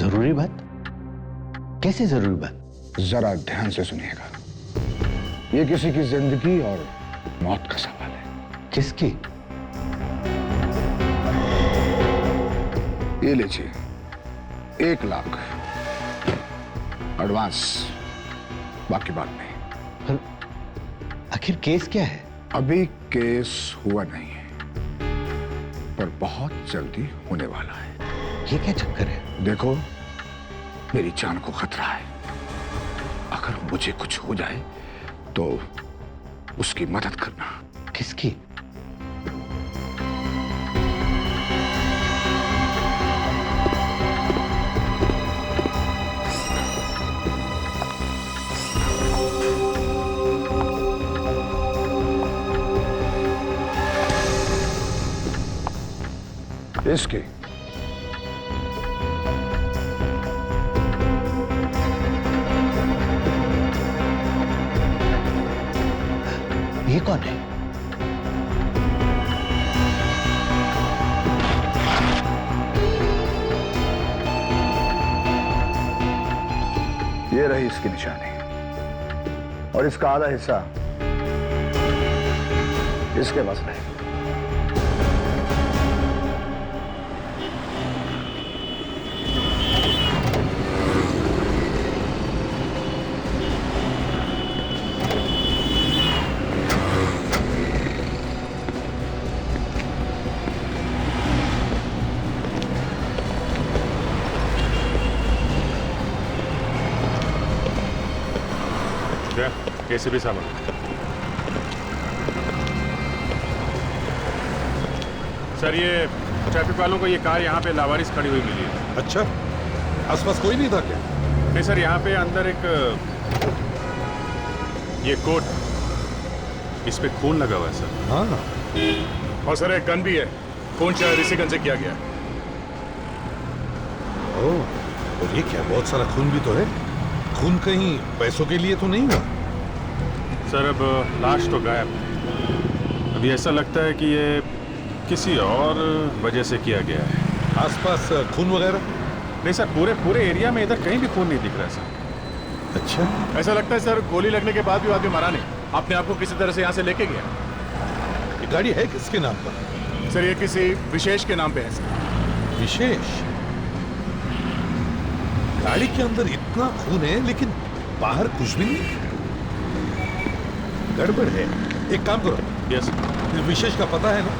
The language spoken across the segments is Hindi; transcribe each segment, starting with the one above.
जरूरी बात? कैसी जरूरी बात? जरा ध्यान से सुनिएगा। ये किसी की जिंदगी और मौत का सवाल है। किसकी? ये लीजिए 1 लाख एडवांस, बाकी बाद में। पर आखिर केस क्या है? अभी केस हुआ नहीं है, पर बहुत जल्दी होने वाला है। ये क्या चक्कर है? देखो, मेरी जान को खतरा है। अगर मुझे कुछ हो जाए तो उसकी मदद करना। किसकी? इसकी। ये कौन है? ये रही इसकी निशानी, और इसका आधा हिस्सा इसके पास रहेगा। कैसे भी सामान। सर, ये ट्रैफिक वालों को ये कार यहाँ पे लावारिस खड़ी हुई मिली है। अच्छा, आसपास कोई नहीं था क्या? नहीं सर, यहाँ पे अंदर एक ये कोट, इस पे खून लगा हुआ है सर। हाँ। और सर एक गन भी है, खून शायद इसी गन से किया गया। ओह, और ये क्या, बहुत सारा खून भी तो है। खून कहीं पैसों के लिए तो नहीं हुआ? सर अब लाश तो गायब। अभी ऐसा लगता है कि ये किसी और वजह से किया गया है। आसपास खून वगैरह? नहीं सर, पूरे एरिया में इधर कहीं भी खून नहीं दिख रहा है सर। अच्छा, ऐसा लगता है सर गोली लगने के बाद भी आदमी मरा नहीं, अपने आप को किसी तरह से यहाँ से लेके गया। ये गाड़ी है किसके नाम पर? सर ये किसी विशेष के नाम पे है सर। विशेष? गाड़ी के अंदर इतना खून है लेकिन बाहर कुछ भी नहीं। गड़बड़ है। एक काम करो। यस। विशेष का पता है ना?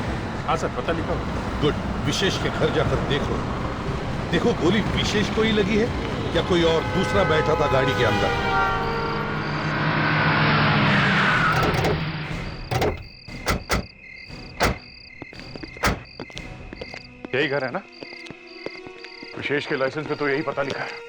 हाँ सर, पता लिखा हुआ। गुड। विशेष के घर जाकर देखो, देखो गोली विशेष को ही लगी है या कोई और दूसरा बैठा था गाड़ी के अंदर। यही घर है ना? विशेष के लाइसेंस पे तो यही पता लिखा है।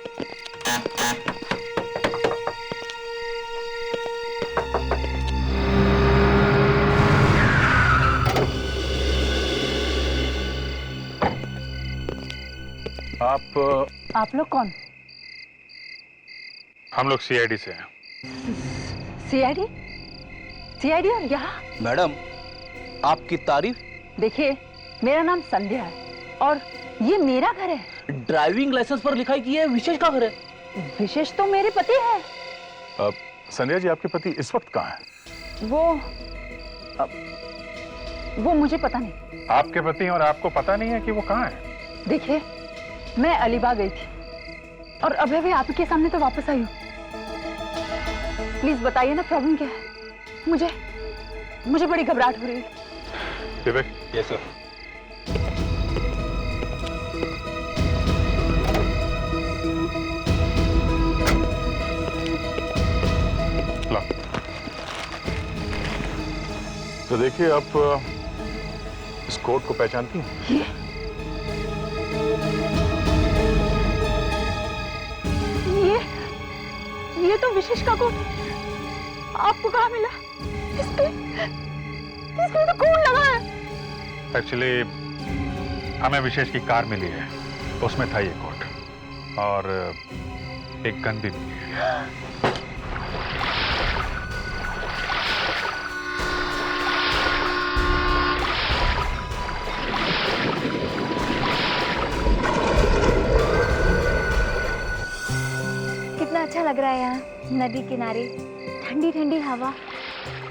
आप लोग कौन? हम लोग सीआईडी से हैं। सीआईडी? सीआईडी और यहाँ? मैडम, आपकी तारीफ। देखिए, मेरा नाम संध्या है और ये मेरा घर है। ड्राइविंग लाइसेंस पर लिखाई की है विशेष का घर है। विशेष तो मेरे पति है। संध्या जी, आपके पति इस वक्त कहाँ है? वो मुझे पता नहीं। आपके पति और आपको पता नहीं है कि वो कहाँ है? देखिए, मैं अलीबाग गई थी और अभी आपके सामने तो वापस आई हूँ। प्लीज बताइए ना, प्रॉब्लम क्या है? मुझे बड़ी घबराहट हो रही है। विवेक। Yes sir. तो देखिए, आप इस कोट को पहचानती हैं? ये तो विशेष का कोट। आपको कहाँ मिला? इसमें तो खून लगा है। एक्चुअली हमें विशेष की कार मिली है, उसमें था ये कोट और एक गन भी मिली है। अच्छा लग रहा है यहाँ, नदी किनारे ठंडी ठंडी हवा।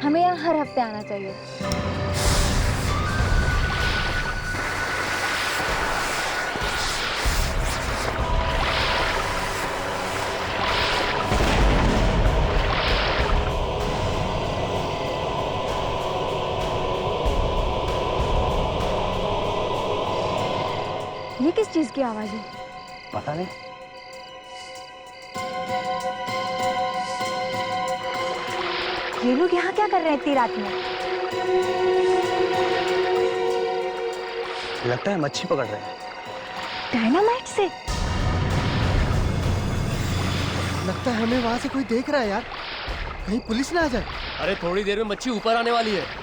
हमें यहाँ हर हफ्ते आना चाहिए। ये किस चीज की आवाज है? पता नहीं। ये लोग यहाँ क्या कर रहे हैं इतनी रात में? लगता है मच्छी पकड़ रहे हैं। डायनामाइट से? लगता है हमें वहां से कोई देख रहा है यार, कहीं पुलिस ना आ जाए। अरे थोड़ी देर में मच्छी ऊपर आने वाली है।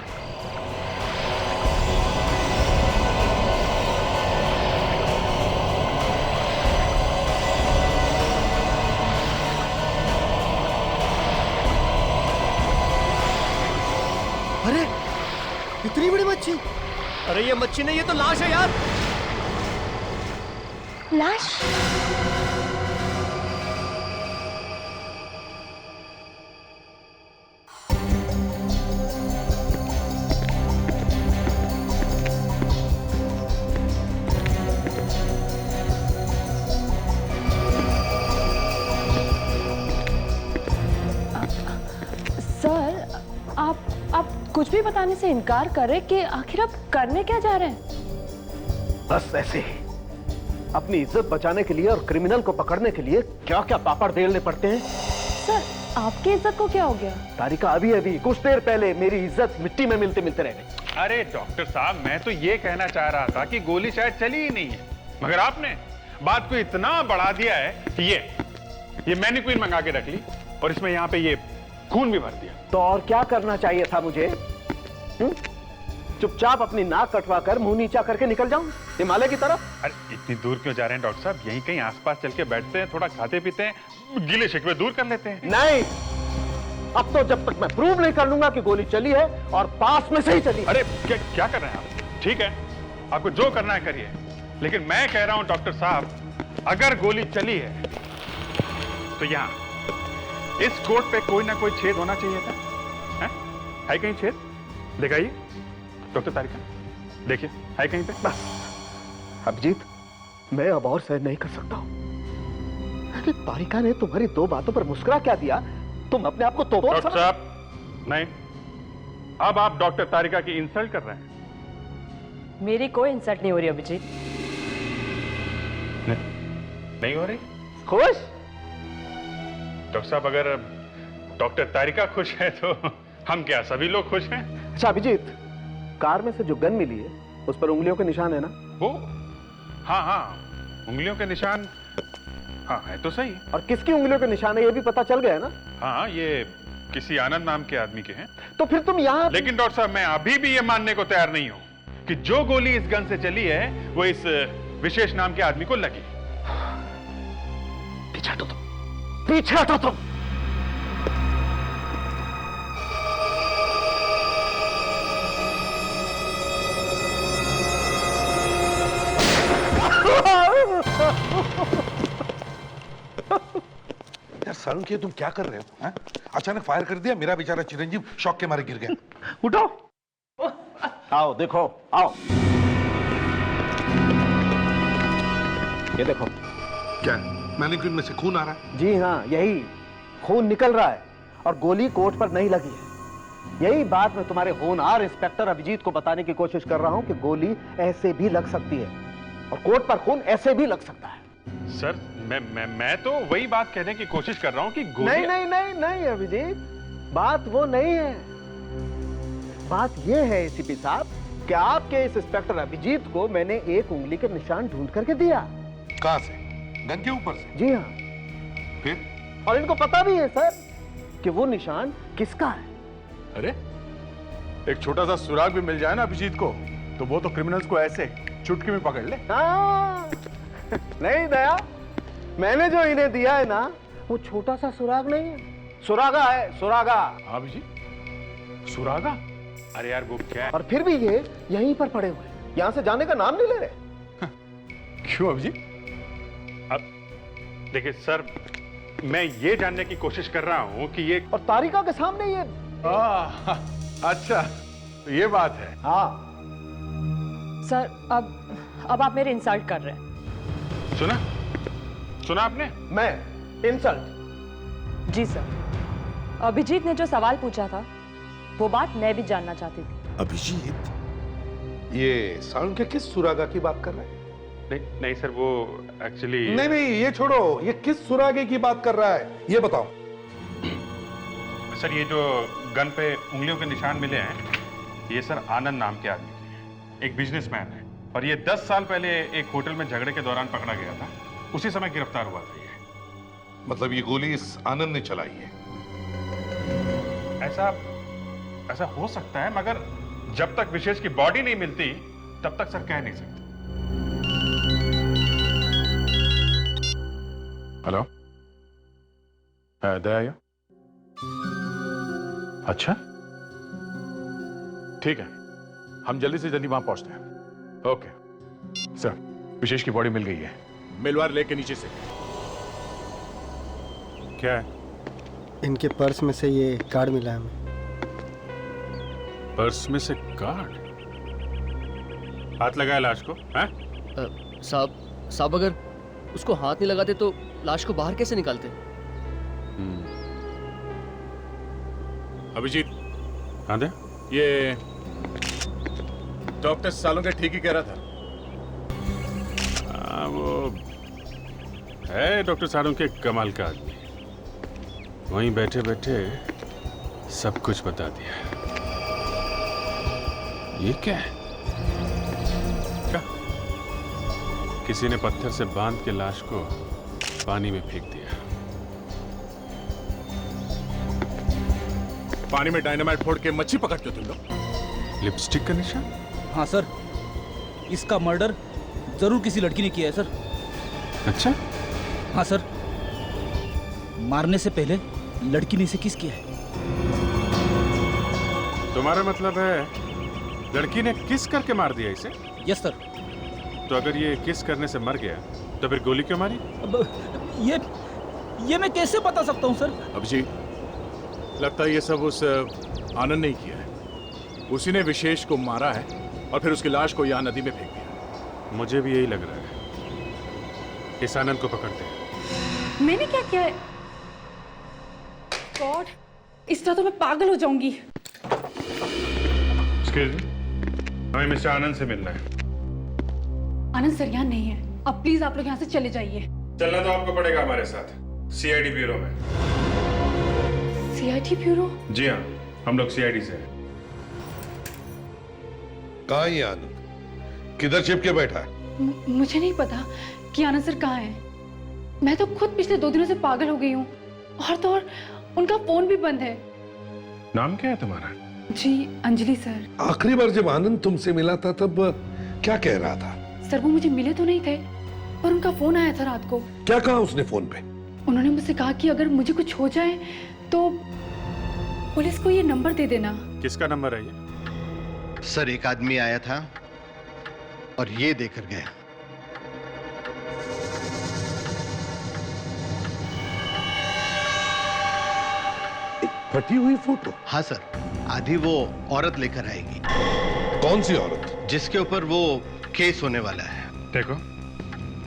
अरे इतनी बड़ी मच्छी! अरे ये मच्छी नहीं, ये तो लाश है यार। लाश? सर, आप कुछ भी बताने से इनकार कर रहे कि आखिर आप करने क्या जा रहे हैं? बस ऐसे ही अपनी इज्जत बचाने के लिए और क्रिमिनल को पकड़ने के लिए क्या क्या पापड़ बेलने पड़ते हैं। सर, आपकी इज्जत को क्या हो गया? तारिका अभी कुछ देर पहले मेरी इज्जत मिट्टी में मिलते मिलते रह गई। अरे डॉक्टर साहब, मैं तो ये कहना चाह रहा था कि गोली शायद चली ही नहीं है, मगर आपने बात को इतना बढ़ा दिया है कि ये मैनिक्विन मंगा के रख ली और इसमें यहाँ पे ये खून भी भर दिया। तो और क्या करना चाहिए था मुझे? चुपचाप अपनी नाक कटवा कर मुंह नीचा करके निकल जाऊं हिमालय की तरफ। अरे इतनी दूर क्यों जा रहे हैं डॉक्टर साहब? यहीं कहीं आसपास चल के बैठते हैं, थोड़ा खाते पीते हैं, गिले शिकवे दूर कर लेते हैं। नहीं, अब तो जब तक मैं प्रूव नहीं कर लूंगा कि गोली चली है और पास में से ही चली। अरे क्या कर रहे हैं आप? ठीक है, आपको जो करना है करिए, लेकिन मैं कह रहा हूं डॉक्टर साहब, अगर गोली चली है तो यहाँ इस कोट पे कोई ना कोई छेद होना चाहिए था। है कहीं छेद? दिखाइए डॉक्टर तारिका, देखिए है कहीं पे? बस अभिजीत, मैं अब और सहन नहीं कर सकता हूं। अरे तारिका ने तुम्हारी दो बातों पर मुस्कुरा क्या दिया? तुम अपने आप को तो डॉक्टर साहब, नहीं, अब आप डॉक्टर तारिका की इंसल्ट कर रहे हैं। मेरी कोई इंसल्ट नहीं हो रही अभिजीत। नहीं हो रही? खुश? डॉक्टर साहब, अगर डॉक्टर तारिका खुश है तो हम क्या सभी लोग खुश हैं? अच्छा अभिजीत, कार में से जो गन मिली है उस पर उंगलियों के निशान है ना? वो हाँ, उंगलियों के निशान, हाँ है तो सही। और किसकी उंगलियों के निशान है ये भी पता चल गया है ना? हाँ, ये किसी आनंद नाम के आदमी के हैं। तो फिर तुम यहाँ? लेकिन डॉक्टर साहब, मैं अभी भी ये मानने को तैयार नहीं हूं कि जो गोली इस गन से चली है वो इस विशेष नाम के आदमी को लगी। पीछे हटो तुम, पीछे हटो तुम। यार सारुण के तुम क्या कर रहे हो? हैं? अचानक फायर कर दिया, मेरा बेचारा चिरंजीव शॉक के मारे गिर गया। उठो, आओ देखो, आओ ये देखो। क्या मैनिक्विन में से खून आ रहा है? जी हाँ, यही खून निकल रहा है और गोली कोट पर नहीं लगी है। यही बात मैं तुम्हारे होनहार इंस्पेक्टर अभिजीत को बताने की कोशिश कर रहा हूं कि गोली ऐसे भी लग सकती है और कोट पर खून ऐसे भी लग सकता है। सर, मैं तो वही बात कहने की कोशिश कर रहा हूं कि गोली... नहीं नहीं नहीं नहीं अभिजीत, बात वो नहीं है। बात ये है एसीपी साहब कि आपके इस इंस्पेक्टर अभिजीत को मैंने एक उंगली के निशान ढूंढ करके दिया। कहां से? गन के ऊपर से? जी हाँ। फिर? और इनको पता भी है सर कि वो निशान किसका है। अरे, एक छोटा सा सुराग भी मिल जाए ना अभिजीत को तो वो तो क्रिमिनल्स को ऐसे चुटकी में पकड़ ले। हाँ। नहीं दया, मैंने जो इन्हें दिया है ना वो छोटा सा सुराग नहीं है, सुरागा है, सुरागा। हाँ अभिजीत, सुरागा? अरे यार वो क्या है? और फिर भी ये यहीं पर पड़े हुए, यहां से जाने का नाम नहीं ले रहे। क्यों अभिजीत? अब देखिए सर, मैं ये जानने की कोशिश कर रहा हूं कि ये और तारिका के सामने ये अच्छा, तो ये बात है। हाँ सर अब आप मेरे इंसल्ट कर रहे हैं। सुना आपने? मैं इंसल्ट? जी सर, अभिजीत ने जो सवाल पूछा था वो बात मैं भी जानना चाहती थी। अभिजीत, ये सालुंके के किस सुरागा की बात कर रहा है? नहीं सर, वो एक्चुअली नहीं, ये छोड़ो, ये किस सुरागे की बात कर रहा है, ये बताओ। सर, ये जो गन पे उंगलियों के निशान मिले हैं, ये सर आनंद नाम के आदमी के हैं। एक बिजनेसमैन है और ये 10 साल पहले एक होटल में झगड़े के दौरान पकड़ा गया था। उसी समय गिरफ्तार हुआ था ये। मतलब ये गोली इस आनंद ने चलाई है? ऐसा हो सकता है, मगर जब तक विशेष की बॉडी नहीं मिलती तब तक सर कह नहीं सकते। हेलो, दया? अच्छा, ठीक है, हम जल्दी से जल्दी वहां पहुंचते हैं। ओके सर, विशेष की बॉडी मिल गई है। मिलवार लेके नीचे से। क्या है? इनके पर्स में से ये कार्ड मिला है हमें। पर्स में से कार्ड? हाथ लगाया लाश को? हैं? साहब अगर उसको हाथ नहीं लगाते तो लाश को बाहर कैसे निकालते? अभिजीत, हाँ दे। ये डॉक्टर सालुंके ठीक ही कह रहा था। वो है डॉक्टर सालुंके कमाल का आदमी। वहीं बैठे बैठे सब कुछ बता दिया। ये क्या है? क्या? किसी ने पत्थर से बांध के लाश को पानी में फेंक दिया। पानी में डायनामाइट फोड़ के मच्छी पकड़ते हो तुम लोग? लिपस्टिक का निशान? हाँ सर, इसका मर्डर जरूर किसी लड़की ने किया है सर। अच्छा? हाँ सर, मारने से पहले लड़की ने इसे किस किया है। तुम्हारा मतलब है लड़की ने किस करके मार दिया इसे? Yes sir. तो अगर ये किस करने से मर गया तो फिर गोली क्यों मारी? अब ये मैं कैसे बता सकता हूँ सर? अभिजीत, लगता है ये सब उस आनंद ने ही किया है। उसी ने विशेष को मारा है और फिर उसकी लाश को यहाँ नदी में फेंक दिया। मुझे भी यही लग रहा है। इस आनंद को पकड़ते हैं। मैंने क्या किया है? गॉड, इस तरह तो मैं पागल हो जाऊंगी। एक्सक्यूज मी, हमें मिस्टर आनंद से मिलना है। आनंद सर यहाँ नहीं है। अब प्लीज आप लोग यहाँ से चले जाइए। चलना तो आपको पड़ेगा हमारे साथ, सीआईडी ब्यूरो में। CID bureau? जी हाँ, हम लोग सीआईडी से हैं। कहाँ है ये आनंद? किधर छिप के बैठा है? मुझे नहीं पता कि आनंद सर कहाँ है। मैं तो खुद पिछले 2 दिनों से पागल हो गई हूँ। और तो और उनका फोन भी बंद है। नाम क्या है तुम्हारा? जी, अंजलि सर। आखिरी बार जब आनंद तुमसे मिला था तब क्या कह रहा था? सर वो मुझे मिले तो नहीं थे, पर उनका फोन आया था रात को। क्या कहा उसने फोन पे? उन्होंने मुझसे कहा कि अगर मुझे कुछ हो जाए तो पुलिस को ये नंबर दे देना। किसका नंबर है ये? सर, एक आदमी आया था और ये देकर गया। फटी हुई फोटो? हाँ सर, आधी वो औरत लेकर आएगी। कौन सी औरत? जिसके ऊपर वो केस होने वाला है। देखो,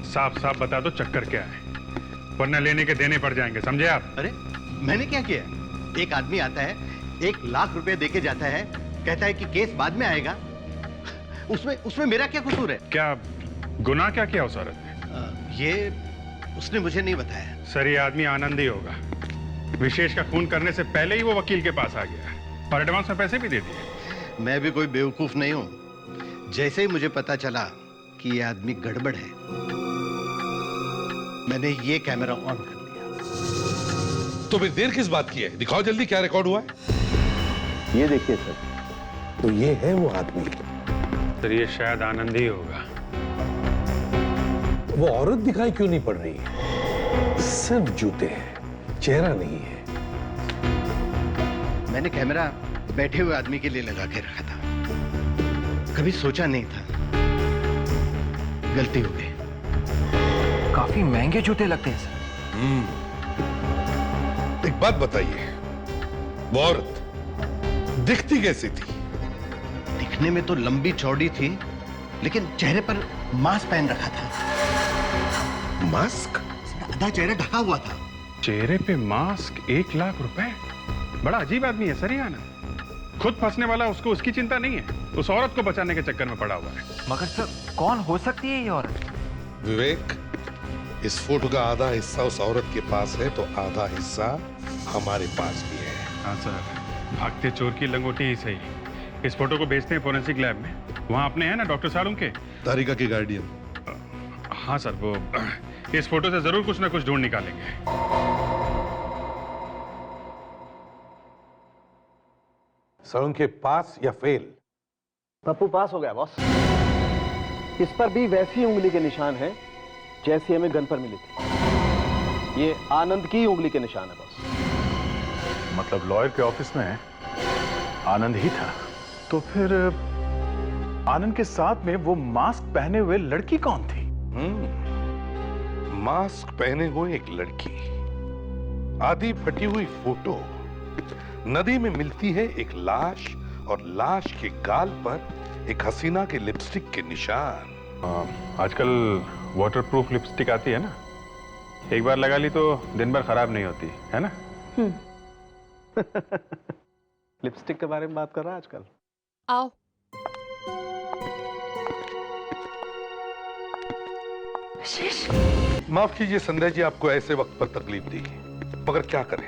साफ साफ बता दो चक्कर क्या है, वरना लेने के देने पड़ जाएंगे, समझे आप? अरे मैंने क्या किया? एक आदमी आता है, 1 लाख रुपए देके जाता है, कहता है कि केस बाद में आएगा। उसमें मेरा क्या कसूर है? क्या गुनाह क्या किया उस औरत ने? ये उसने मुझे नहीं बताया। सर, ये आदमी आनंद ही होगा। विशेष का खून करने से पहले ही वो वकील के पास आ गया और एडवांस में पैसे भी दे दिए। मैं भी कोई बेवकूफ नहीं हूं। जैसे ही मुझे पता चला कि ये आदमी गड़बड़ है, मैंने ये कैमरा ऑन कर लिया। तो फिर देर किस बात की है? दिखाओ जल्दी क्या रिकॉर्ड हुआ है। ये देखिए सर, तो ये है वो आदमी। सर, ये शायद आनंद ही होगा। वो औरत दिखाई क्यों नहीं पड़ रही है? सिर्फ जूते हैं, चेहरा नहीं है। मैंने कैमरा बैठे हुए आदमी के लिए लगा के रखा था, कभी सोचा नहीं था। गलती हो गई। काफी महंगे जूते लगते हैं सर। एक बात बताइए, वो औरत दिखती कैसी थी? दिखने में तो लंबी चौड़ी थी, लेकिन चेहरे पर मास्क पहन रखा था। मास्क? आधा चेहरा ढका हुआ था। चेहरे पे मास्क, 1 लाख रुपए। बड़ा अजीब आदमी है सर ये आनंद। खुद फंसने वाला, उसको उसकी चिंता नहीं है, उस औरत को बचाने के चक्कर में पड़ा हुआ है। मगर सर कौन हो सकती है ये औरत? विवेक, इस फोटो का आधा हिस्सा उस औरत के पास है, तो आधा हिस्सा हमारे पास भी है। हाँ सर, भागते चोर की लंगोटी ही सही। इस फोटो को भेजते हैं फोरेंसिक लैब में। वहाँ अपने हैं ना डॉक्टर साहब उनके? तारिका के गार्डियन। हाँ सर, वो इस फोटो से जरूर कुछ ना कुछ ढूंढ निकालेंगे। सर उनके पास या फेल? पप्पू पास हो गया बॉस। इस पर भी वैसी उंगली के निशान हैं जैसी हमें गन पर मिली थी। ये आनंद की उंगली के निशान है बॉस। मतलब लॉयर के ऑफिस में आनंद ही था? तो फिर आनंद के साथ में वो मास्क पहने हुए लड़की कौन थी? मास्क पहने हुए एक लड़की, आधी फटी हुई फोटो, नदी में मिलती है एक लाश, और लाश के गाल पर एक हसीना के लिपस्टिक के निशान। आजकल वाटरप्रूफ लिपस्टिक आती है ना, एक बार लगा ली तो दिन भर खराब नहीं होती है ना? लिपस्टिक के बारे में बात कर रहा है आजकल। आओ। माफ कीजिए संध्या जी, आपको ऐसे वक्त पर तकलीफ दी, मगर क्या करें,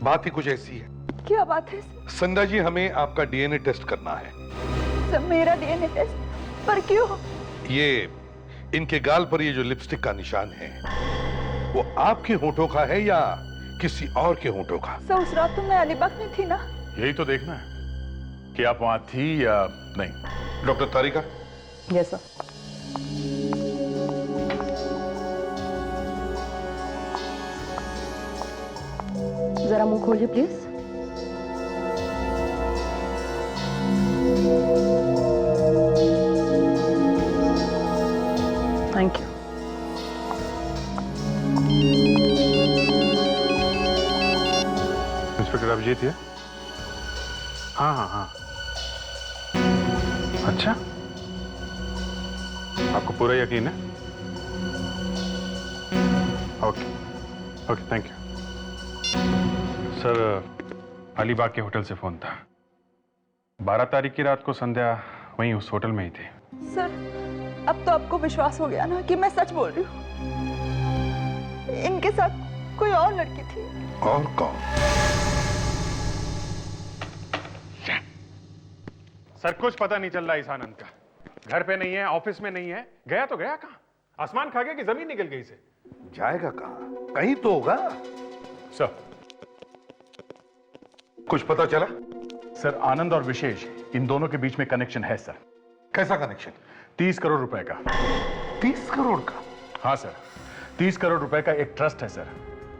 बात ही कुछ ऐसी है। क्या बात है? संध्या जी, हमें आपका डीएनए टेस्ट करना है। सब मेरा डीएनए टेस्ट? पर क्यों? ये इनके गाल पर ये जो लिपस्टिक का निशान है, वो आपके होठों का है या किसी और के होठों का? सर उस रात तो मैं अलीबाग में थी ना। यही तो देखना है कि आप वहां थी या नहीं। डॉक्टर तारिका? Yes sir. जरा मुंह खोलिए please. Thank you. Inspector Abhijeet है? हाँ हाँ हाँ। अच्छा, आपको पूरा यकीन है? Okay okay, thank you sir. Alibag के होटल से फोन था। 12 तारीख की रात को संध्या वहीं उस होटल में ही थी। सर अब तो आपको विश्वास हो गया ना कि मैं सच बोल रही हूँ? इनके साथ कोई और लड़की थी। और कौन? सर कुछ पता नहीं चल रहा इस आनंद का। घर पे नहीं है, ऑफिस में नहीं है, गया तो गया कहाँ? आसमान खा गया कि जमीन निकल गई से? जाएगा कहाँ? कहीं तो होगा। सर कुछ पता चला? सर आनंद और विशेष, इन दोनों के बीच में कनेक्शन है सर। कैसा कनेक्शन? 30 करोड़ रुपए का। 30 करोड़ का? हाँ सर, 30 करोड़ रुपए का एक ट्रस्ट है सर।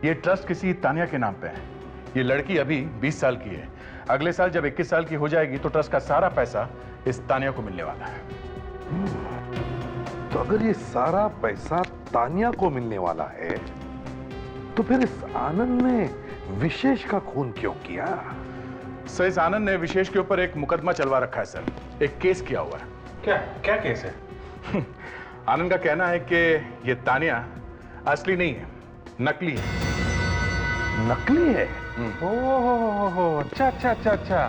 ये ट्रस्ट किसी तानिया के नाम पे है। ये लड़की अभी 20 साल की है। अगले साल जब 21 साल की हो जाएगी तो ट्रस्ट का सारा पैसा इस तानिया को मिलने वाला है। तो अगर ये सारा पैसा तानिया को मिलने वाला है, तो फिर इस आनंद ने विशेष का खून क्यों किया? सर इस आनंद ने विशेष के ऊपर एक मुकदमा चलवा रखा है सर, एक केस किया हुआ है। क्या क्या केस है? आनंद का कहना है कि ये तानिया असली नहीं है, नकली है। नकली है? ओह अच्छा अच्छा अच्छा अच्छा।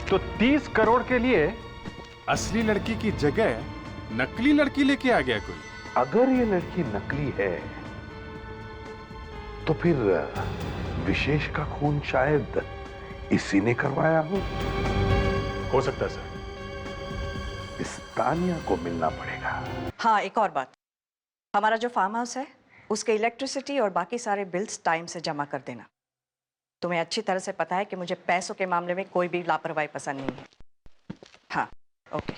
तो 30 करोड़ के लिए असली लड़की की जगह नकली लड़की लेके आ गया कोई। अगर ये लड़की नकली है तो फिर विशेष का खून शायद इसी ने करवाया हो सकता है सर। इस तानिया को मिलना पड़ेगा। हाँ एक और बात, हमारा जो फार्म हाउस है उसके इलेक्ट्रिसिटी और बाकी सारे बिल्स टाइम से जमा कर देना। तुम्हें अच्छी तरह से पता है कि मुझे पैसों के मामले में कोई भी लापरवाही पसंद नहीं है। हाँ ओके।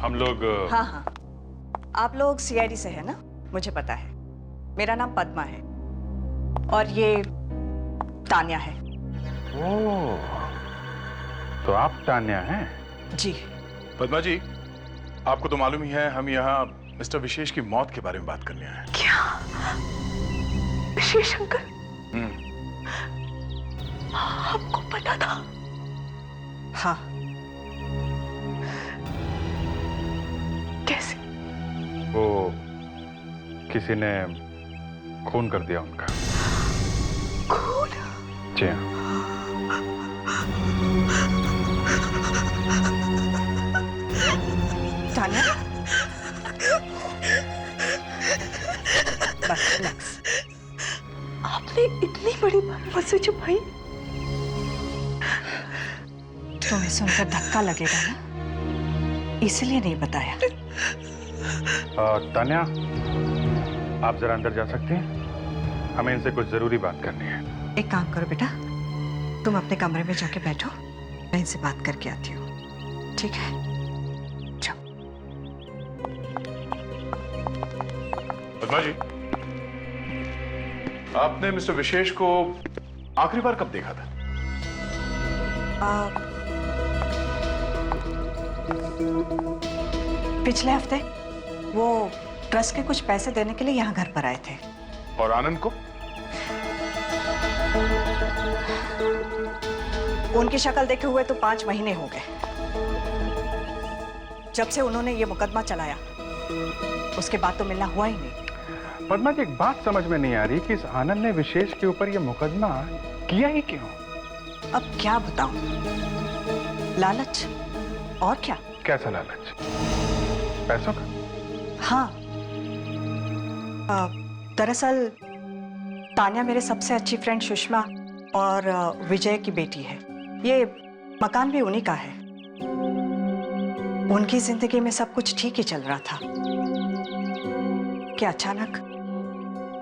हम लोग हाँ हाँ, आप लोग सीआईडी से है ना? मुझे पता है। मेरा नाम पद्मा है और ये तानिया है। ओह, तो आप तानिया हैं? जी। पद्मा जी, आपको तो मालूम ही है हम यहाँ मिस्टर विशेष की मौत के बारे में बात करने आए हैं। क्या? विशेष अंकल? आपको पता था? हाँ। कैसे? वो किसी ने खून कर दिया उनका। खून? जी हाँ। तान्या, बस रिलैक्स। आपने इतनी बड़ी बात मुझसे छुपाई? तुम्हें सुनकर धक्का लगेगा ना, इसलिए नहीं बताया। तान्या, आप जरा अंदर जा सकती हैं? हमें इनसे कुछ जरूरी बात करनी है। एक काम करो बेटा, तुम अपने कमरे में जाके बैठो, मैं इनसे बात करके आती हूँ। ठीक है? जाओ। पद्मा जी, आपने मिस्टर विशेष को आखिरी बार कब देखा था? पिछले हफ्ते वो ट्रस्ट के कुछ पैसे देने के लिए यहाँ घर पर आए थे। और आनंद को? उनकी शक्ल देखे हुए तो 5 महीने हो गए। जब से उन्होंने ये मुकदमा चलाया, उसके बाद तो मिलना हुआ ही नहीं। पद्मा जी, एक बात समझ में नहीं आ रही कि इस आनंद ने विशेष के ऊपर ये मुकदमा किया ही क्यों? अब क्या बताऊं? लालच, और क्या? कैसा लालच? पैसों का? हाँ। दरअसल तान्या मेरे सबसे अच्छी फ्रेंड सुषमा और विजय की बेटी है। ये मकान भी उन्हीं का है। उनकी जिंदगी में सब कुछ ठीक ही चल रहा था कि अचानक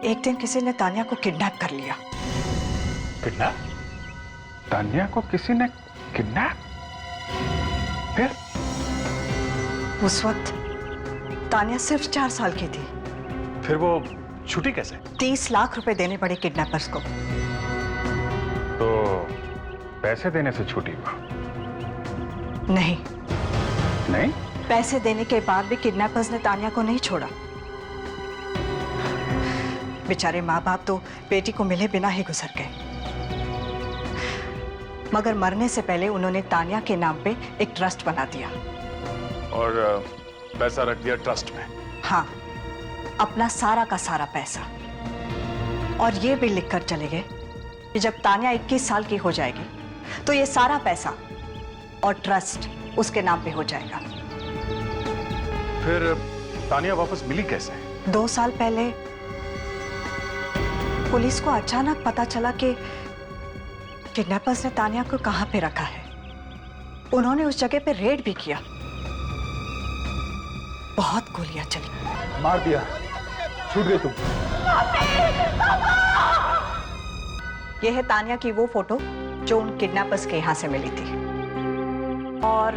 एक दिन किसी ने तान्या को किडनैप कर लिया। किडनैप? तान्या को किसी ने किडनैप? फिर? उस वक्त तान्या सिर्फ 4 साल की थी। फिर वो छूटी कैसे? 30 लाख रुपए देने पड़े किडनैपर्स को। तो पैसे देने से छूटी वो? नहीं। नहीं? पैसे देने के बाद भी किडनैपर्स ने तान्या को नहीं छोड़ा। बेचारे माँ बाप तो बेटी को मिले बिना ही गुजर गए। मगर मरने से पहले उन्होंने तान्या के नाम पे एक ट्रस्ट बना दिया। और पैसा रख दिया ट्रस्ट में? हाँ, अपना सारा का सारा पैसा। और ये भी लिखकर चले गए कि जब तान्या 21 साल की हो जाएगी तो ये सारा पैसा और ट्रस्ट उसके नाम पे हो जाएगा। फिर तान्या वापस मिली कैसे? 2 साल पहले पुलिस को अचानक पता चला कि किडनैपर्स ने तान्या को कहां पे रखा है। उन्होंने उस जगह पे रेड भी किया। बहुत गोलियां चली। मार दिया, छूट गए तुम। यह है तान्या की वो फोटो जो उन किडनैपर्स के यहां से मिली थी। और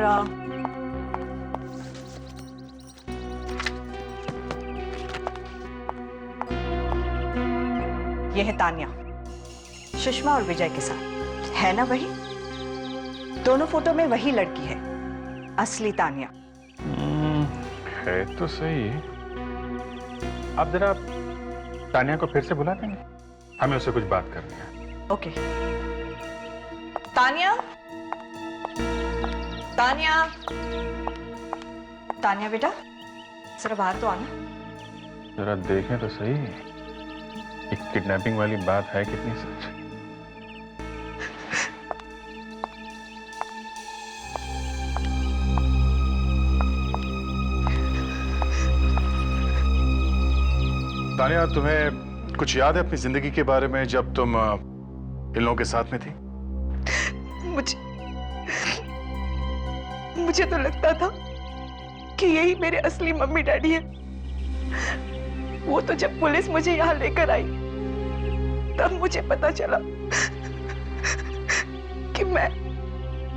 यह है तान्या सुषमा और विजय के साथ। है ना वही? दोनों फोटो में वही लड़की है, असली तान्या। है तो सही। आप जरा तान्या को फिर से बुला देंगे? हमें उससे कुछ बात करनी है। ओके। तान्या, तान्या, तान्या बेटा, जरा बाहर तो आना। जरा देखें तो सही, एक किडनैपिंग वाली बात है कितनी सच। तान्या, तुम्हें कुछ याद है अपनी जिंदगी के बारे में जब तुम इन लोगों के साथ में थी? मुझे तो लगता था कि यही मेरे असली मम्मी डैडी है। वो तो जब पुलिस मुझे यहाँ लेकर आई तब मुझे पता चला कि मैं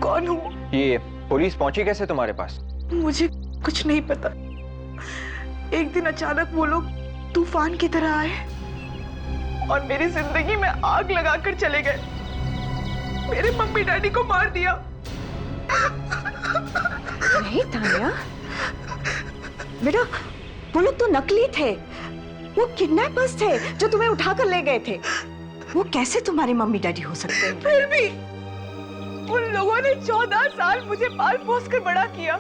कौन हूँ। ये पुलिस पहुंची कैसे तुम्हारे पास? मुझे कुछ नहीं पता। एक दिन अचानक वो लोग तूफान की तरह आए और मेरी जिंदगी में आग लगाकर चले गए। मेरे मम्मी डैडी को मार दिया। नहीं तान्या बेटा, वो लोग तो नकली थे। वो किडनैपर्स थे जो तुम्हें उठाकर ले गए थे। वो कैसे तुम्हारे मम्मी डैडी हो सकते हैं? फिर भी उन लोगों ने 14 साल मुझे पाल पोस कर बड़ा किया।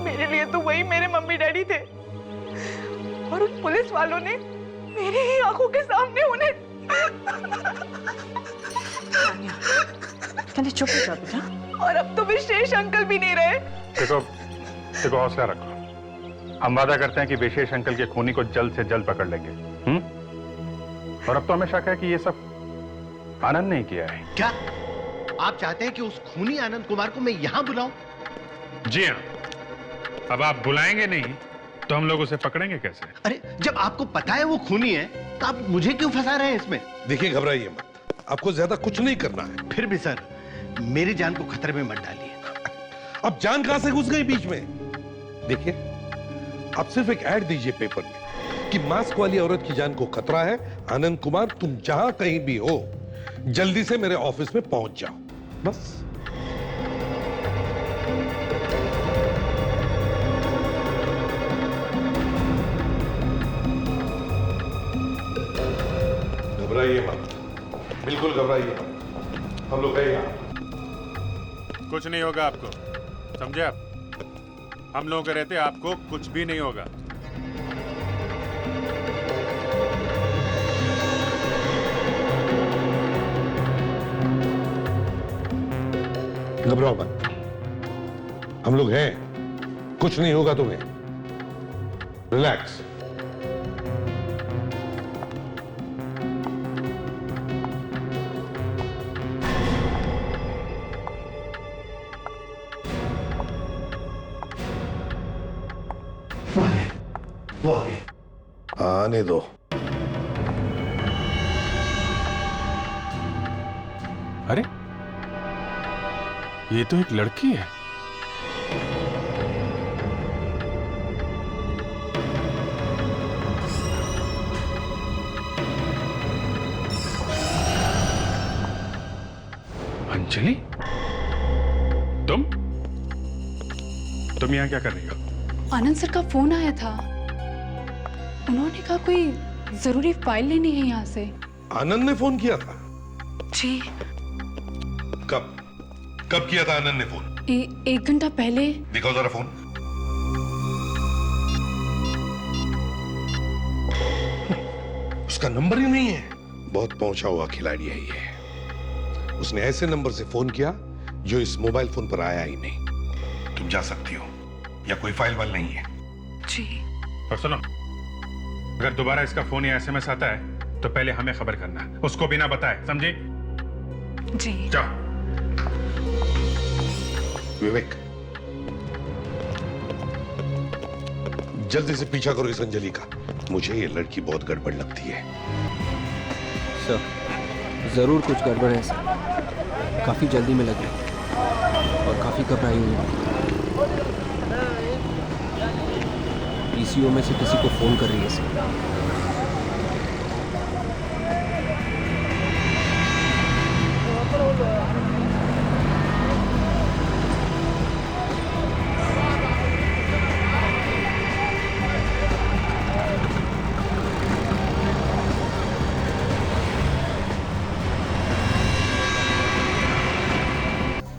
मेरे लिए तो वही मेरे मम्मी डैडी थे, और उन पुलिस वालों ने मेरी ही आंखों के सामने उन्हें। तान्या चुप हो जाओ बेटा। और अब तो विशेष अंकल भी नहीं रहे। देखो हौसला रखो। हम वादा करते हैं कि विशेष अंकल के खूनी को जल्द से जल्द पकड़ लेंगे। और अब तो हमें शक है कि ये सब आनंद ने किया है। क्या आप चाहते हैं कि उस खूनी आनंद कुमार को मैं यहां बुलाऊं? जी हाँ। अब आप बुलाएंगे नहीं तो हम लोग उसे पकड़ेंगे कैसे? अरे जब आपको पता है वो खूनी है तो आप मुझे क्यों फंसा रहे हैं इसमें? देखिए, घबराइए मत, आपको ज्यादा कुछ नहीं करना है। फिर भी सर, मेरी जान को खतरे में मत डालिए। अब जान कहां से घुस गई बीच में? देखिए, आप सिर्फ एक ऐड दीजिए पेपर में कि मास्क वाली औरत की जान को खतरा है। आनंद कुमार, तुम जहां कहीं भी हो, जल्दी से मेरे ऑफिस में पहुंच जाओ, बस। घबराइए मत, बिल्कुल घबराइए मत, हम लोग हैं यहां। कुछ नहीं होगा आपको, समझे आप? हम लोगों के रहते आपको कुछ भी नहीं होगा। घबराओ मत, हम लोग हैं, कुछ नहीं होगा तुम्हें। रिलैक्स। वो आने दो। अरे ये तो एक लड़की है। अंजलि, तुम यहाँ क्या कर रही हो? आनंद सर का फोन आया था, उन्होंने कहा कोई जरूरी फाइल लेनी है यहाँ से। आनंद ने फोन किया था? जी। कब किया था आनंद ने फोन? 1 घंटा पहले। दिखाओ जरा फोन। उसका नंबर ही नहीं है। बहुत पहुंचा हुआ खिलाड़ी है ये। उसने ऐसे नंबर से फोन किया जो इस मोबाइल फोन पर आया ही नहीं। तुम जा सकती हो, या कोई फाइल वाल नहीं है। जी। और सुनो, अगर दोबारा इसका फोन या एसएमएस आता है तो पहले हमें खबर करना, उसको बिना बताए, समझे? जी। जाओ। विवेक, जल्दी से पीछा करो इस अंजलि का। मुझे ये लड़की बहुत गड़बड़ लगती है। सर, जरूर कुछ गड़बड़ है सर। काफी जल्दी में लग रही और काफी घबराई हुई है। पीसीओ में से किसी को फोन कर रही है सर।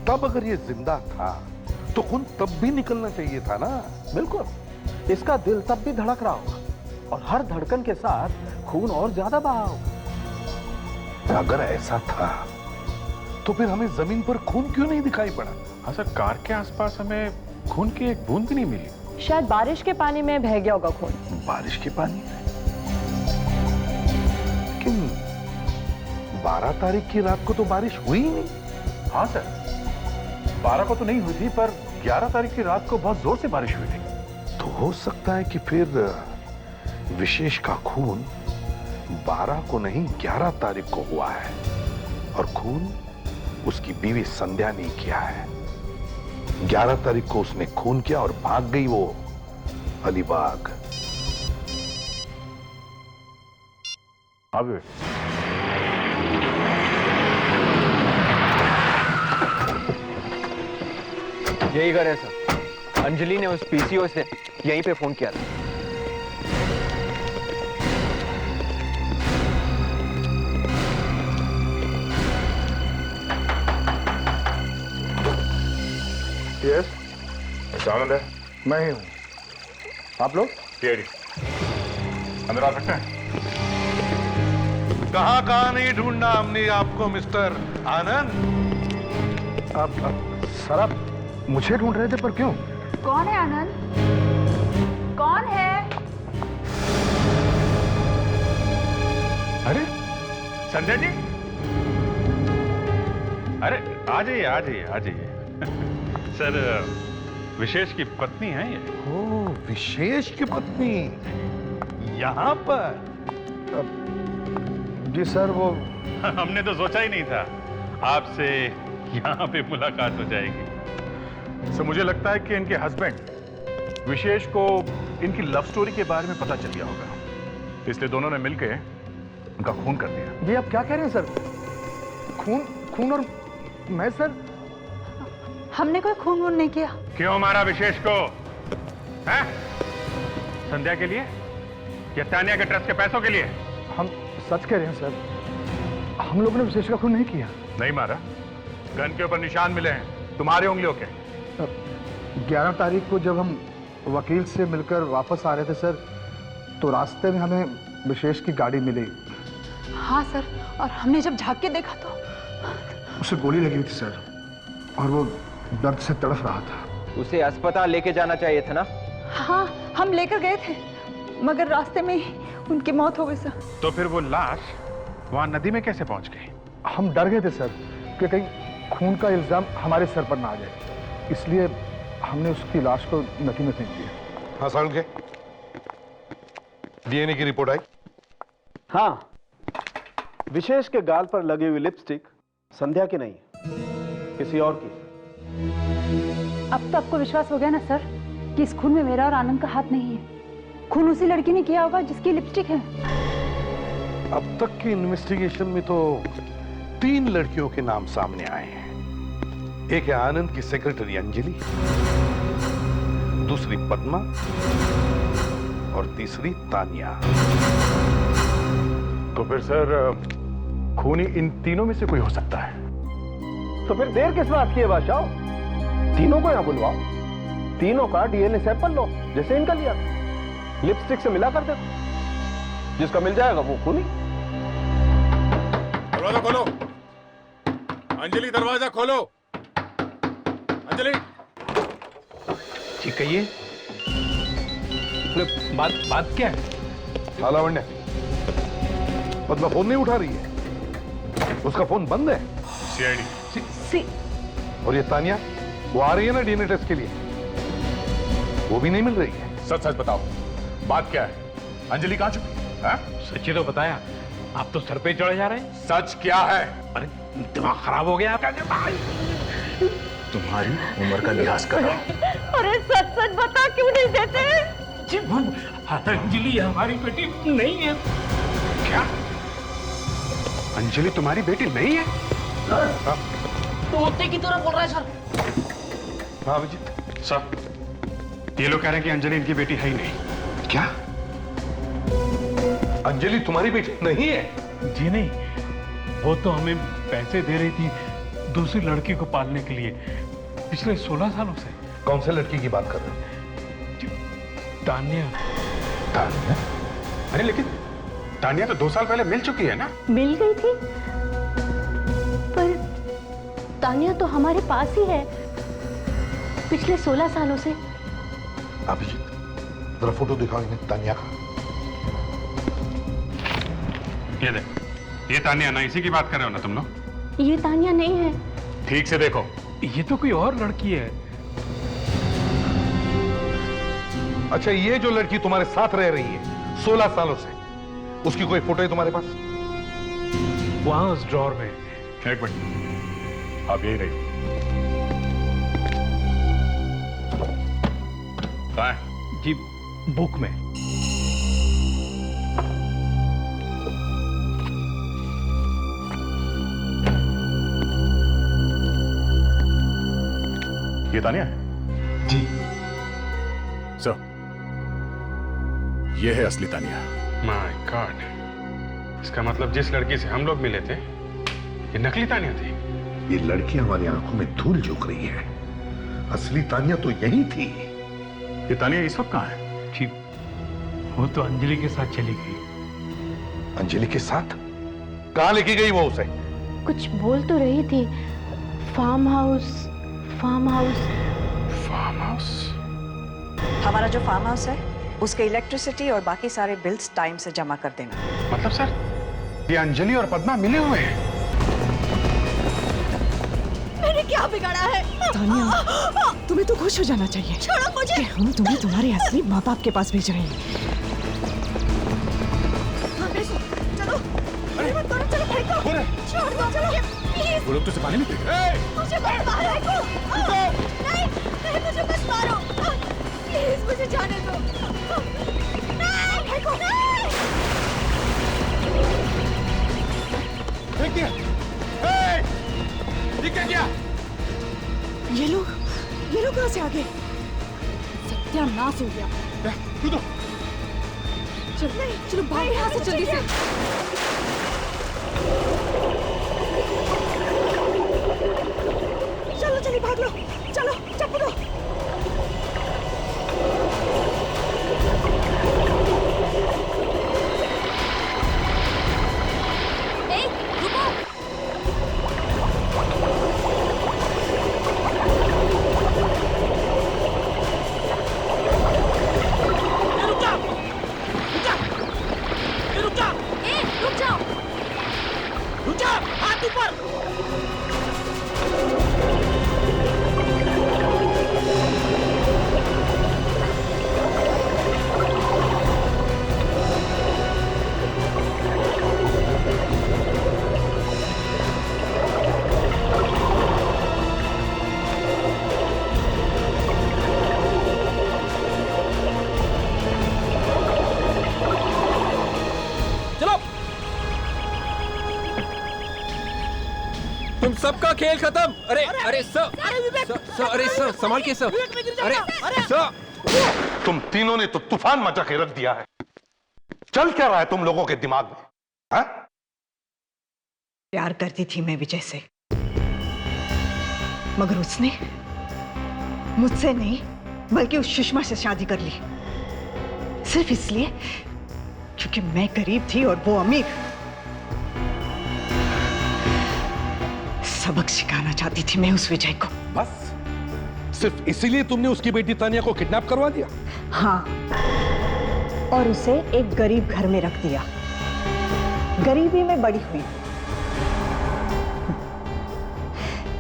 तब अगर ये जिंदा था तो खून तब भी निकलना चाहिए था ना। बिल्कुल, इसका दिल तब भी धड़क रहा होगा और हर धड़कन के साथ खून और ज्यादा बहा होगा। अगर ऐसा था तो फिर हमें जमीन पर खून क्यों नहीं दिखाई पड़ा? हाँ सर, कार के आसपास हमें खून की एक बूंद भी नहीं मिली। शायद बारिश के पानी में बह गया होगा खून। बारिश के पानी में? लेकिन 12 तारीख की रात को तो बारिश हुई ही नहीं। हाँ सर, 12 को तो नहीं हुई थी, पर 11 तारीख की रात को बहुत जोर से बारिश हुई थी। तो हो सकता है कि फिर विशेष का खून 12 को नहीं 11 तारीख को हुआ है, और खून उसकी बीवी संध्या ने किया है। 11 तारीख को उसने खून किया और भाग गई वो अलीबाग। हाँ विवेक, यही घर है सर। अंजलि ने उस पीसीओ से यहीं पे फोन किया था। यस, आनंद है। मैं ही हूँ। आप लोग अंदर आ सकते हैं? कहाँ कहाँ नहीं ढूंढना हमने आपको मिस्टर आनंद। आप सर, आप मुझे ढूंढ रहे थे, पर क्यों? कौन है आनंद? कौन है? अरे संध्या जी, अरे आ जाइए आ जाइए आ जाइए। सर, विशेष की पत्नी है ये। ओ, विशेष की पत्नी यहाँ पर? जी सर, वो हमने तो सोचा ही नहीं था आपसे यहाँ पे मुलाकात हो जाएगी। सर, मुझे लगता है कि इनके हस्बैंड विशेष को इनकी लव स्टोरी के बारे में पता चल गया होगा, इसलिए दोनों ने मिलकर उनका खून कर दिया। जी आप क्या कह रहे हैं सर? खून? खून? और मैं सर? हमने कोई खून वून नहीं किया। क्यों मारा विशेष को? हैं? संध्या के लिए या तानिया के ट्रस्ट के पैसों के लिए? हम सच कह रहे हैं सर, हम लोगों ने विशेष का खून नहीं किया। नहीं मारा। गन के ऊपर निशान मिले हैं तुम्हारे उंगलियों के। 11 तारीख को जब हम वकील से मिलकर वापस आ रहे थे सर, तो रास्ते में हमें विशेष की गाड़ी मिली। हाँ सर, और हमने जब झांक के देखा तो उसे गोली लगी हुई थी सर, और वो दर्द से तड़फ रहा था। उसे अस्पताल लेके जाना चाहिए था ना? हाँ, हम लेकर गए थे, मगर रास्ते में ही उनकी मौत हो गई सर। तो फिर वो लाश वहां नदी में कैसे पहुंच गई? हम डर गए थे सर कि कहीं खून का इल्जाम हमारे सर पर ना आ जाए, इसलिए हमने उसकी लाश को नदी में फेंक दिया। हाँ साउंड के डीएनए की रिपोर्ट आई? हाँ, विशेष के गाल पर लगी हुई लिपस्टिक संध्या की नहीं, किसी और की। अब तो आपको विश्वास हो गया ना सर कि इस खून में मेरा और आनंद का हाथ नहीं है। खून उसी लड़की ने किया होगा जिसकी लिपस्टिक है। अब तक की इन्वेस्टिगेशन में तो 3 लड़कियों के नाम सामने आए हैं। एक है आनंद की सेक्रेटरी अंजलि, दूसरी पद्मा और तीसरी तानिया। तो फिर सर, खूनी इन तीनों में से कोई हो सकता है। तो फिर देर किस बात की है बादशाह? तीनों को यहां बुलवाओ, तीनों का डीएनए सैंपल लो, जैसे इनका लिया, लिपस्टिक से मिला कर दे, जिसका मिल जाएगा वो खूनी। दरवाजा खोलो अंजलि, दरवाजा खोलो अंजलि। ठीक कहिए, बात क्या है? लावण्य, पद्मा फोन नहीं उठा रही है, उसका फोन बंद है। सीआईडी। और ये तानिया, वो आ रही है ना डीएनए टेस्ट के लिए, वो भी नहीं मिल रही है। सच सच बताओ, बात क्या है? अंजलि कहां छुपी है? सच ही तो बताया, आप तो सर पे चढ़े जा रहे हैं। सच क्या है? अरे दिमाग खराब हो गया आपका? तुम्हारी उम्र का लिहाज करो। अरे सच सच बता, क्यों नहीं देते? जी अंजलि हमारी बेटी नहीं है। क्या? अंजलि तुम्हारी बेटी नहीं है? तोते की तरह बोल रहा है सर। हाँ अभिजीत। सर, ये लोग कह रहे हैं कि अंजलि इनकी बेटी है ही नहीं। क्या? अंजलि तुम्हारी बेटी नहीं है? जी नहीं, वो तो हमें पैसे दे रही थी दूसरी लड़की को पालने के लिए पिछले 16 सालों से। कौन से लड़की की बात कर रहे हो? तानिया। तानिया? अरे लेकिन तानिया तो 2 साल पहले मिल चुकी है ना? मिल गई थी, पर तानिया तो हमारे पास ही है पिछले 16 सालों से। अभिजीत, जरा फोटो दिखाओ इन्हें तानिया का। ये देख, ये तानिया ना, इसी की बात कर रहे हो ना तुम लोग? ये तानिया नहीं है। ठीक से देखो, ये तो कोई और लड़की है। अच्छा, ये जो लड़की तुम्हारे साथ रह रही है 16 सालों से, उसकी कोई फोटो है तुम्हारे पास? वहां उस ड्रॉर में। एक मिनट, आप यही रही। कहाँ है? जी बुक में। ये तानिया है? जी सर, ये है असली तानिया। माय गॉड, इसका मतलब जिस लड़की से हम लोग मिले थे ये नकली तानिया थी। ये लड़की हमारी आंखों में धूल झोंक रही है। असली तानिया तो यही थी। ये तानिया इस वक्त कहाँ है? ठीक, वो तो अंजलि के साथ चली गई। अंजलि के साथ? कहाँ लेके गई वो उसे? कुछ बोल तो रही थी, farm house, farm house. Farm house? हमारा जो फार्म हाउस है उसके इलेक्ट्रिसिटी और बाकी सारे बिल्स टाइम से जमा कर देना। मतलब सर, ये अंजलि और पद्मा मिले हुए हैं? मैंने क्या बिगाड़ा है? तानिया, तुम्हें तो खुश हो जाना चाहिए। छोड़ो मुझे। कि हम तुम्हें तुम्हारे असली माँ बाप के पास भेज रहे हैं। चलो, अरे मत करो, चलो भाई को। छोड़ दो, चलो प्लीज। वो लोग तो पानी में फेंक रहे हैं। मुझे मत मारो को। नहीं, नहीं मुझे मत मारो। प्लीज मुझे जाने दो। नहीं, भाई को। फेंक दिया। ये क्या किया? ये लोग कहाँ से आ गए? सत्यानाश हो गया। कूदो। चलो भाग यहाँ से जल्दी से। चलो चलिए भाग लो। चलो चप्पू दो। तुम सबका खेल खत्म। अरे अरे सर, अरे सर संभाल के सर। अरे सर, तुम तीनों ने तो तूफान मचा के रख दिया है। चल क्या रहा है तुम लोगों के दिमाग में? हाँ? प्यार करती थी मैं विजय से, मगर उसने मुझसे नहीं बल्कि उस सुषमा से शादी कर ली, सिर्फ इसलिए क्योंकि मैं गरीब थी और वो अमीर। सबक सिखाना चाहती थी मैं उस विजय को। बस सिर्फ इसीलिए तुमने उसकी बेटी तानिया को किडनैप करवा दिया? हाँ, और उसे एक गरीब घर में रख दिया। गरीबी में बड़ी हुई।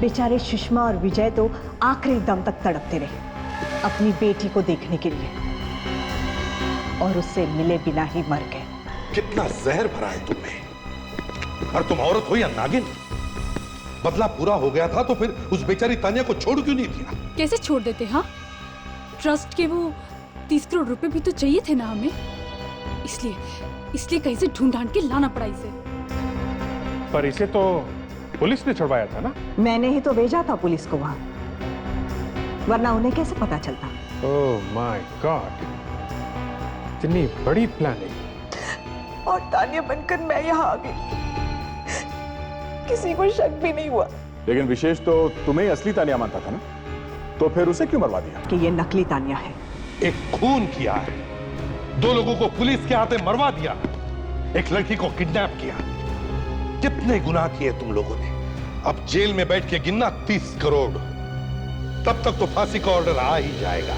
बेचारे सुषमा और विजय तो आखिरी दम तक तड़पते रहे अपनी बेटी को देखने के लिए, और उससे मिले बिना ही मर गए। कितना जहर भरा है तुमने। और तुम औरत हो या नागिन? बदला पूरा हो गया था तो फिर उस बेचारी तानिया को छोड़ क्यों नहीं दिया? कैसे छोड़ देते? हाँ, ट्रस्ट के वो 30 करोड़ रुपए भी तो चाहिए थे ना हमें, इसलिए कहीं से ढूंढ ढांड के लाना पड़ा इसे। पर इसे तो पुलिस ने छुड़वाया था ना? मैंने ही तो भेजा था पुलिस को वहां, वरना उन्हें कैसे पता चलता? ओह माय गॉड, इतनी बड़ी प्लानिंग। और तानिया बनकर मैं यहाँ आ गई, किसी को शक भी नहीं हुआ। लेकिन विशेष तो तुम्हें असली तानिया मानता था ना, तो फिर उसे क्यों मरवा दिया? कि ये नकली तानिया है। एक खून किया है, 2 लोगों को पुलिस के हाथे मरवा दिया, एक लड़की को किडनैप किया। कितने गुनाह किए तुम लोगों ने। अब जेल में बैठ के गिनना 30 करोड़, तब तक तो फांसी का ऑर्डर आ ही जाएगा।